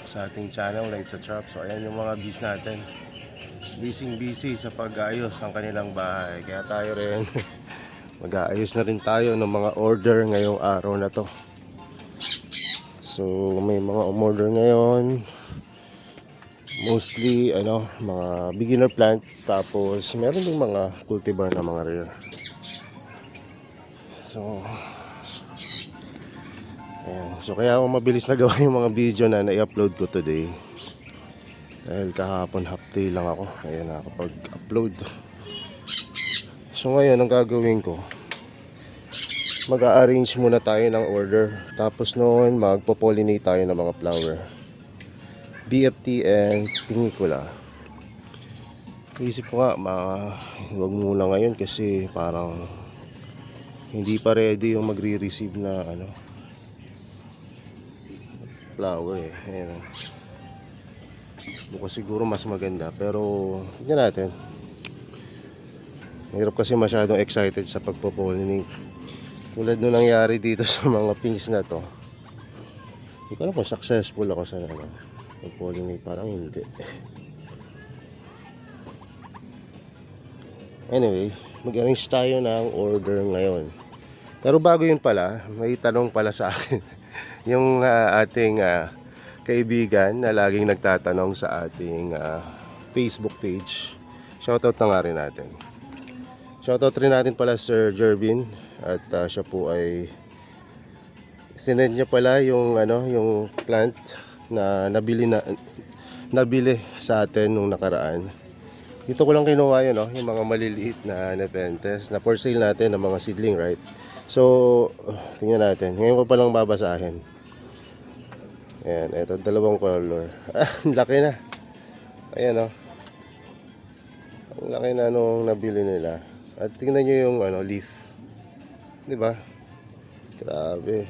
sa ating channel, Lights at Shop. So ayan yung mga bees natin, busy sa pag-ayos ng kanilang bahay. Kaya tayo rin mag-aayos na rin tayo ng mga order ngayong araw na to. So may mga order ngayon, mostly mga beginner plant, tapos meron ding mga cultivar na mga rare. So ayan. So kaya ako mabilis na gawa yung mga video na na-upload ko today. Dahil kahapon half day lang ako, kaya nakapag-upload. So ngayon ang gagawin ko, mag-a-arrange muna tayo ng order. Tapos noon magpo-pollinate tayo ng mga flower, BFT and pinicula. Isip ko nga, huwag muna ngayon kasi parang hindi pa ready yung magre-receive na flower eh. Ayan. Bukas siguro mas maganda, pero tignan natin. Mahirap kasi masyadong excited sa pagpo-pollinate. Tulad nung nangyari dito sa mga pinks na to. Hindi ko alam kung successful ako sa pag-pollinate, parang hindi. Anyway, mag-arrange tayo ng order ngayon. Pero bago yun pala, may tanong pala sa akin. Yung ating kaibigan na laging nagtatanong sa ating Facebook page. Shoutout na nga rin natin. Shoutout rin natin pala Sir Jervin. At siya po ay sinend niya pala yung yung plant na nabili sa atin nung nakaraan. Dito ko lang kinuha yun, yung mga maliliit na nepenthes na for sale natin ng mga seedling, right? So tingnan natin. Ngayon ko pa lang babasahin. Ayan, eto dalawang color. Ang laki na. Ayan ang laki na nung nabili nila. At tingnan nyo yung leaf, diba? Grabe.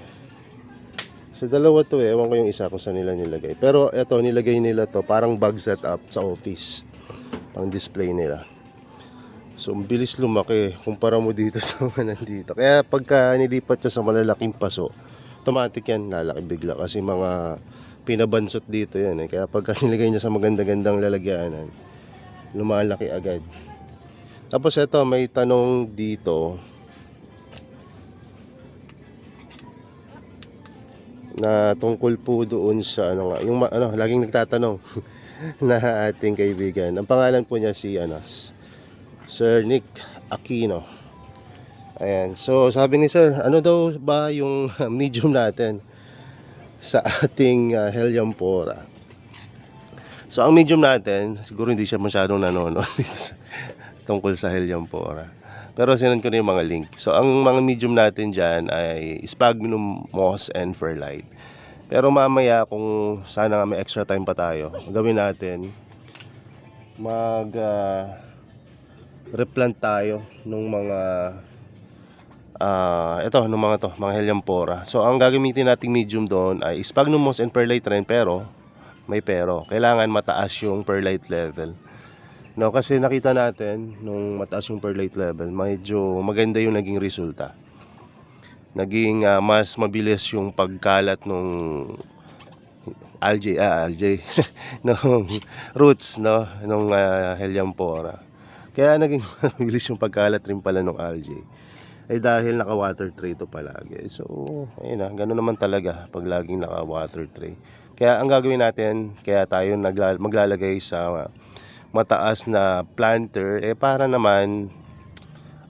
So dalawa to eh. Ewan ko yung isa kung saan nila nilagay. Pero eto, nilagay nila to parang bag setup sa office, pang display nila. So bilis lumaki kumpara mo dito sa mga nandito. Kaya pagka nilipat nyo sa malalaking paso, automatic yan lalaki bigla. Kasi mga pinabansot dito yan eh. Kaya pagka nilagay nyo sa maganda-gandang lalagyanan, lumalaki agad. Tapos eto, may tanong dito na tungkol po doon sa yung laging nagtatanong na ating kaibigan. Ang pangalan po niya si Sir Nick Aquino. Ayan. So sabi ni Sir, ano daw ba yung medium natin sa ating Helianthera? So ang medium natin, siguro hindi siya masyadong nanonood tungkol sa Helianthera. Pero sinend ko na yung mga link. So ang mga medium natin dyan ay Sphagnum moss and Fairlight. Pero mamaya kung sana may extra time pa tayo, gawin natin replant tayo nung mga mga Helianthera. So ang gagamitin nating medium doon ay Sphagnum moss and Perlite rin, pero kailangan mataas yung perlite level. No, kasi nakita natin nung mataas yung perlite level, medyo maganda yung naging resulta. Naging mas mabilis yung pagkalat nung algae nung roots nung Helianthera. Kaya naging mabilis yung pagkalat rin pala nung algae. Ay dahil naka-water tray to palagi. So, ayun gano'n naman talaga pag laging naka-water tray. Kaya ang gagawin natin, kaya tayo maglalagay sa mataas na planter para naman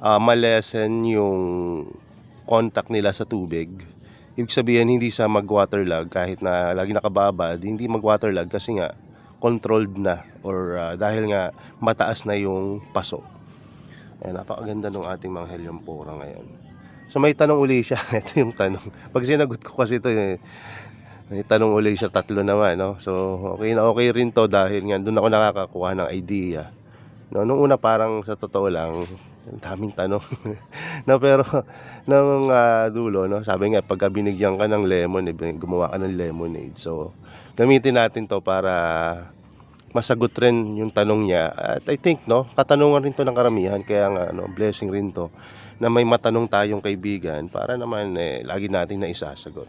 malesen yung contact nila sa tubig. Ibig sabihin hindi siya mag-waterlog kahit na lagi nakababad, hindi mag-waterlog kasi nga controlled na or dahil nga mataas na yung paso. Ayan, napakaganda ng ating mga Helianthera ngayon. So may tanong uli siya. Ito yung tanong. Pag sinagot ko kasi ito may tanong uli siya, tatlo naman, no? So okay rin to dahil nga doon ako nakakakuha ng idea. Nung una parang sa totoo lang, daming tanong. Pero nung dulo, sabi nga pagka binigyan ka ng lemon, gumawa ka ng lemonade. So gamitin natin to para masagot rin yung tanong niya. At I think katanungan rin to ng karamihan, kaya nga blessing rin to na may matanong tayong kaibigan para naman lagi natin na isasagot.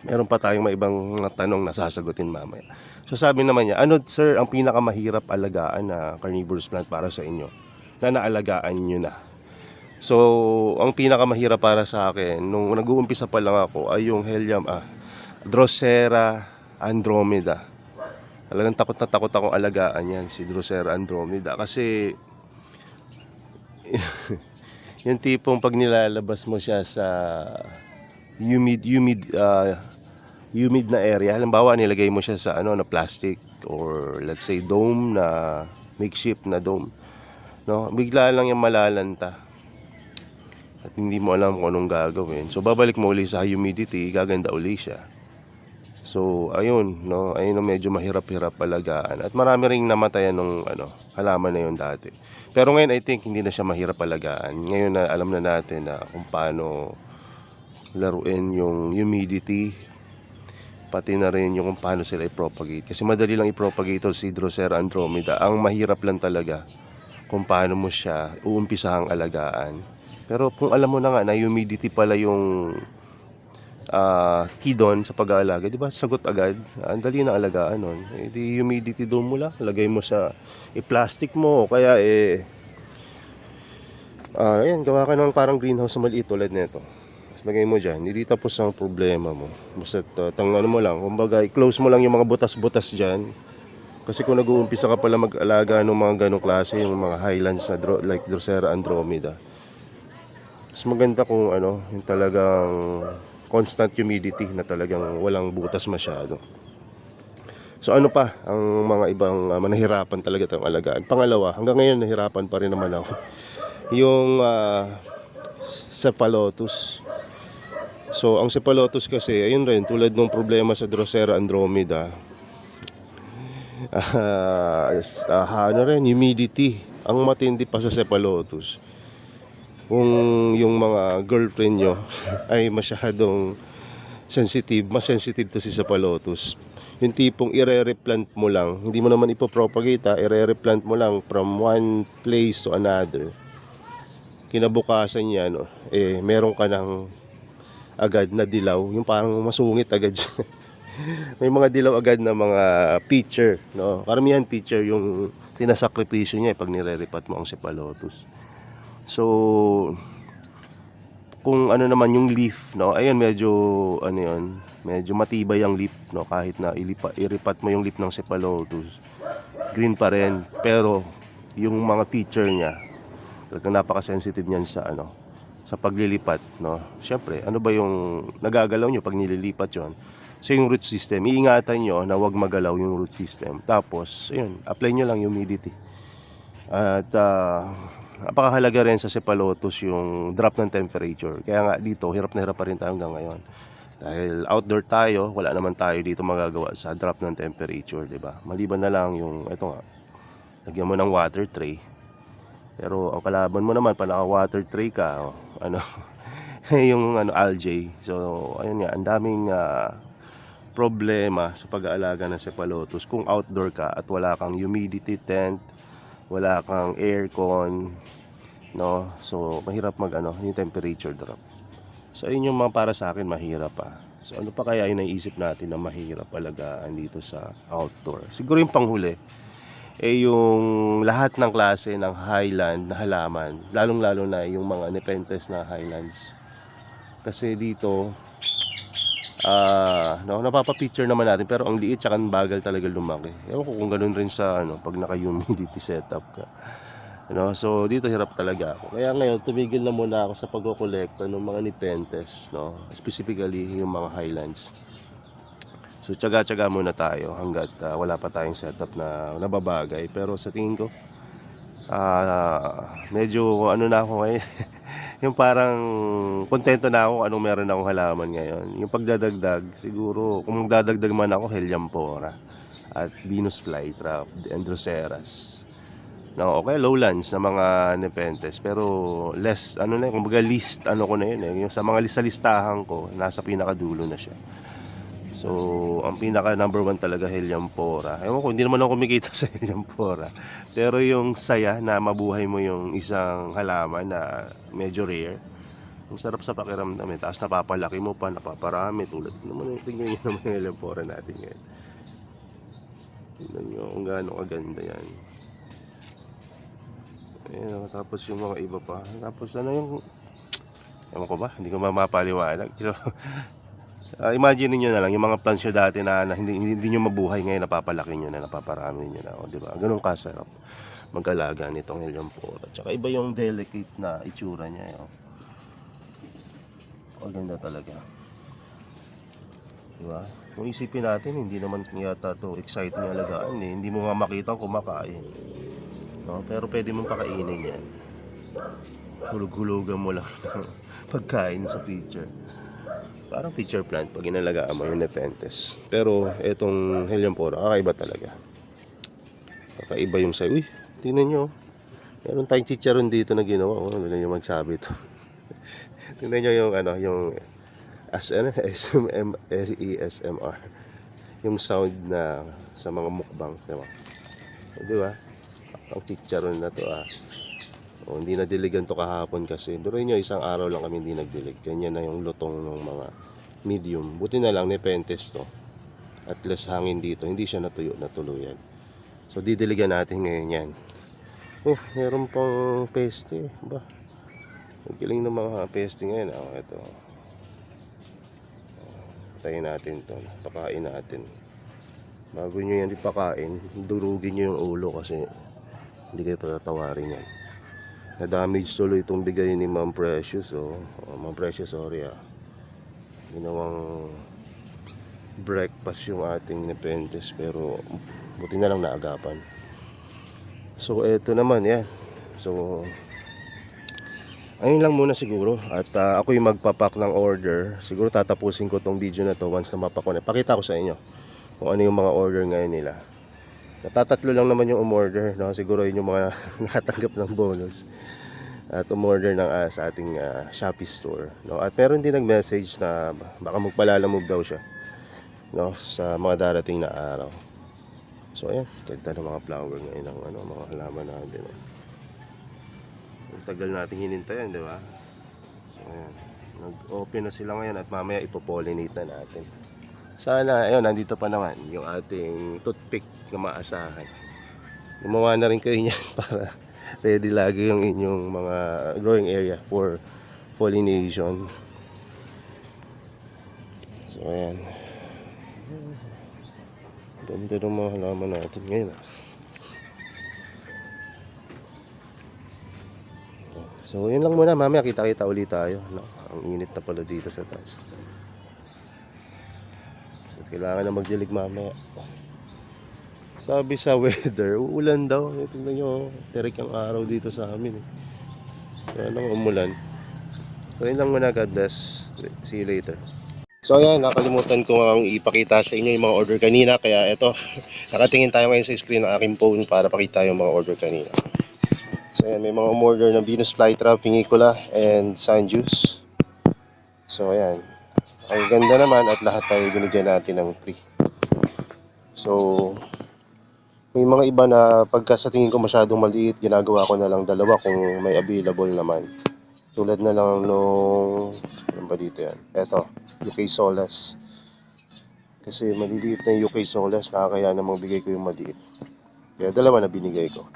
Meron pa tayong may ibang mga tanong na sasagutin mamaya. So sabi naman niya, ano sir ang pinakamahirap alagaan na carnivorous plant para sa inyo na naalagaan nyo na? So ang pinakamahirap para sa akin nung nag-uumpisa pa lang ako ay yung Drosera andromeda. Talagang takot na takot akong alagaan yan, si Drosera andromeda, kasi yung tipong pag nilalabas mo siya sa humid na area, halimbawa nilagay mo siya sa na plastic or let's say dome, na makeshift na dome, no, bigla lang yung malalanta at hindi mo alam kung anong gagawin. So babalik mo uli sa humidity, gaganda uli siya. So ayun, no, ayun, medyo mahirap-hirap alagaan at marami ring namatayan nung halaman na yun dati. Pero ngayon I think hindi na siya mahirap alagaan. Ngayon na alam na natin na kung paano laruin yung humidity, pati na rin yung kung paano sila i-propagate. Kasi madali lang i-propagate ito si Drosera andromeda. Ang mahirap lang talaga kung paano mo siya uumpisahang alagaan. Pero kung alam mo na nga na humidity pala yung key doon sa pag-aalaga, di ba, sagot agad. Ang dali na alagaan nun. Di humidity doon mo lang, lagay mo sa i-plastic mo, kaya ayan, gawa ka ng parang greenhouse na maliit tulad nito. Tapos lagay mo dyan, hindi tapos ang problema mo. Basta mo lang, kumbaga i-close mo lang yung mga butas-butas dyan. Kasi kung nag-uumpisa ka pala mag-alaga ng mga ganong klase, yung mga highlands na like Drosera andromeda, mas maganda kung yung talagang constant humidity na talagang walang butas masyado. So ano pa ang mga ibang manahirapan talaga itong alagaan? Pangalawa, hanggang ngayon nahirapan pa rin naman ako. Yung cephalotus. So ang cephalotus kasi, ayun rin, tulad ng problema sa Drosera andromeda, humidity. Ang matindi pa sa cephalotus. Kung yung mga girlfriend nyo ay masyadong sensitive, mas sensitive to si cephalotus. Yung tipong ire-replant mo lang, hindi mo naman ipopropagate, ire-replant mo lang from one place to another. Kinabukasan niya, meron ka ng agad na dilaw, yung parang masungit agad. May mga dilaw agad na mga pitcher, no? Karamihan pitcher yung sinasakripisyo niya pag nire-repat mo ang cephalotus. So kung naman yung leaf, no, ayun, medyo medyo matibay ang leaf, no, kahit na iripat mo yung leaf ng cephalotus, green pa rin. Pero yung mga feature niya, talagang napaka-sensitive niyan sa sa paglilipat, no. Syempre, ano ba yung nagagalaw nyo pag nililipat yon? So yung root system, iingatan nyo na wag magalaw yung root system. Tapos ayun, apply nyo lang humidity. At napakahalaga rin sa cephalotus yung drop ng temperature. Kaya nga dito, hirap na hirap pa rin tayo hanggang ngayon. Dahil outdoor tayo, wala naman tayo dito magagawa sa drop ng temperature, di ba? Maliban na lang yung, ito nga, lagyan mo ng water tray. Pero ang kalaban mo naman, pala water tray ka, yung algae. So, ayun nga, ang daming problema sa pag-aalaga ng cephalotus kung outdoor ka at wala kang humidity tent, wala kang aircon, no? So mahirap yung temperature drop. So ayun yung mga para sa akin mahirap pa. So ano pa kaya yung naisip natin na mahirap alagaan dito sa outdoor? Siguro yung panghuli, yung lahat ng klase ng highland na halaman, lalong-lalo na yung mga nepenthes na highlands. Kasi dito napapa-picture naman natin, pero ang liit tsaka ang bagal talaga lumaki. Ewan ko kung ganun rin sa pag naka-humidity setup ka. So dito hirap talaga ako. Kaya ngayon tumigil na muna ako sa pagko-kolekta ng mga nepenthes, no? Specifically yung mga highlands. So tiyaga-tiyaga muna tayo hanggat wala pa tayong setup na nababagay. Pero sa tingin ko medyo na ako ngayon. Yung parang kontento na ako anong meron akong halaman ngayon. Yung pagdadagdag, siguro kung magdadagdag man ako, Helianthera at Venus flytrap, Androceras. No, okay, lowlands na mga nepenthes, pero less kumbaga list ko na yun yung sa mga listahan ko, nasa pinakadulo na siya. So, ang pinaka number 1 talaga Helianthera. Ewan ko, hindi naman ako kumikita sa Helianthera. Pero yung saya na mabuhay mo yung isang halaman na medyo rare, Ang sarap sa pakiramdam eh. Tapos napapalaki mo pa, napaparami. Tulad naman, tingnan nyo naman yung Elempora natin ngayon. Tingnan nyo kung gaano kaganda yan. Ayan, tapos yung mga iba pa. Tapos ano yung, ewan ko ba, hindi ko mapaliwanag. So, imagine niyo na lang yung mga plants nyo dati na hindi nyo mabuhay ngayon, napapalaki nyo na, napaparami nyo na. O, diba? Ganun kasarap mag-alaga nitong Elempora. Tsaka iba yung delicate na itsura niya. Maganda talaga. Diba? Kung isipin natin, hindi naman yata to exciting alagaan eh. Hindi mo nga makita kumakain. No? Pero pwede mong pakainin yan. Hulug-hulugan mo lang ng pagkain sa pitcher. Parang pitcher plant pag inalagaan mo yung Nepenthes. Pero etong Helianthera, kakaiba talaga. Kakaiba yung say. Uy, tingnan nyo. Meron tayong chicharon dito na ginawa. Oh, wala nyo magsabi to. Tingnan nyo yung ano, yung ASMR. Yung sound na sa mga mukbang, diba? Diba? Ang chicharon na to O, hindi na diligan to kahapon kasi. Duroy nyo, isang araw lang kami hindi nagdilig. Ganyan na yung lutong ng mga medium. Buti na lang, Nepenthes to. At less hangin dito. Hindi siya natuyo na tuluyan. So, didiligan natin ngayon yan. Oh, meron pang peste. Ba? Ang galing ng mga peste ngayon. Ito. Patayin natin to. Pakain natin. Bago nyo yan ipakain, durugin nyo yung ulo kasi hindi kayo patatawarin yan. Na-damage tuloy itong bigay ni Ma'am Precious. Ma'am Precious, sorry ginawang breakfast yung ating Nepenthes pero buti na lang naagapan. So eto naman yan. So ayun lang muna siguro. At ako yung magpapak ng order. Siguro tatapusin ko tong video na to once na mapak ko na. Pakita ko sa inyo kung ano yung mga order ngayon nila. Natatatlo lang naman yung umorder, no? Siguro yun yung mga nakatanggap ng bonus at umorder ng sa ating Shopee store, no? At meron din nag-message na baka magpalalamove daw siya, no? Sa mga darating na araw. So ayan, ganda ng mga flower ngayon ng mga halaman natin. Ang tagal natin hinintayan, di ba? So ayan, nag-open na sila ngayon at mamaya ipopollinate na natin. Sana, ayun, nandito pa naman yung ating toothpick na maasahan. Gumawa na rin kayo niyan para ready lagi yung inyong mga growing area for pollination. So, ayan. Ganda ng mga halaman natin ngayon. So, yun lang muna. Mamaya kita-kita ulit tayo. No? Ang init na pala dito sa taas. Kailangan na magdilig mamaya. Sabi sa weather, uulan daw. Tingnan nyo, terik ang araw dito sa amin. Kaya lang umulan. So yun lang muna, God bless. See you later. So ayan, nakalimutan ko ang ipakita sa inyo yung mga order kanina. Kaya eto, nakatingin tayo ngayon sa screen ng aking phone para pakita yung mga order kanina. So ayan, may mga umorder ng Venus Flytrap, Pingicula, and Sunjuice. So ayan, ang ganda naman at lahat tayo binigyan natin ng free. So may mga iba na pagka sa tingin ko masyadong maliit, ginagawa ko na lang dalawa kung may available naman. Tulad na lang nung ano ba dito yan? Eto, UK Solas. Kasi maliliit na yung UK Solas, nakakaya na magbigay ko yung maliit. Kaya dalawa na binigay ko.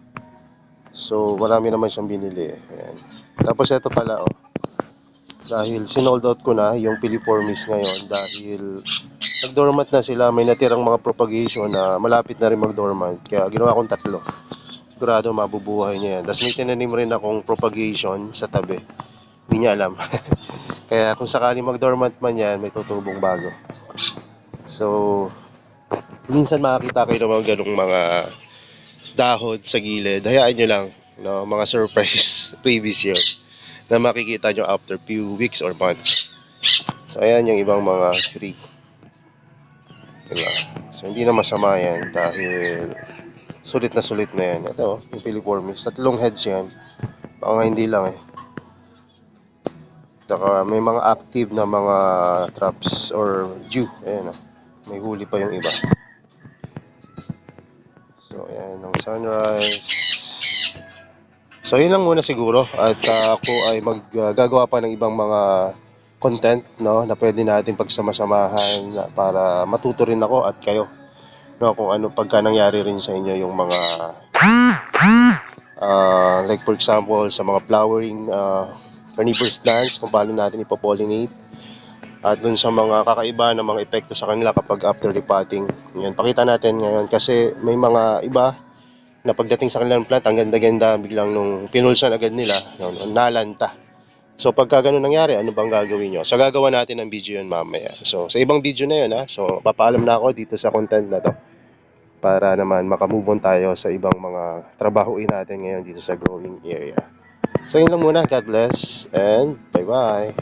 So marami naman siyang binili. Ayan. Tapos eto pala dahil sinold out ko na yung Piliformis ngayon dahil nag-dormant na sila, may natirang mga propagation na malapit na rin mag-dormant. Kaya ginawa kong 3. Sigurado mabubuhay niya yan. Tapos may tinanim rin akong propagation sa tabi. Hindi niya alam. Kaya kung sakali mag-dormant man yan, may tutubong bago. So, minsan makakita kayo ng mga ganong mga dahon sa gilid. Hayaan nyo lang, no? Mga surprise previous yun na makikita nyo after few weeks or months. So ayan yung ibang mga tree, diba? So hindi na masama yan dahil sulit na yan. Ito yung Piliformis, 3 heads yan. Baka hindi lang Saka may mga active na mga traps or dew. Ayan may huli pa yung iba. So ayan ang sunrise. So yun lang muna siguro at ako ay maggagawa pa ng ibang mga content no na pwede natin pagsama-samahan para matuto rin ako at kayo no kung ano pagka nangyari rin sa inyo yung mga like for example sa mga flowering carnivorous plants kung paano natin ipopollinate at dun sa mga kakaiba na mga epekto sa kanila kapag after repotting. Yan, pakita natin ngayon kasi may mga iba na pagdating sa kanilang plant, ang ganda-ganda biglang nung pinulsan agad nila, no, nalanta. So pagka ganun nangyari, ano bang gagawin nyo? So gagawa natin ng video yun mamaya. So sa ibang video na yun ha, so papaalam na ako dito sa content na to para naman makamove on tayo sa ibang mga trabahoin natin ngayon dito sa growing area. So yun lang muna, God bless and bye bye.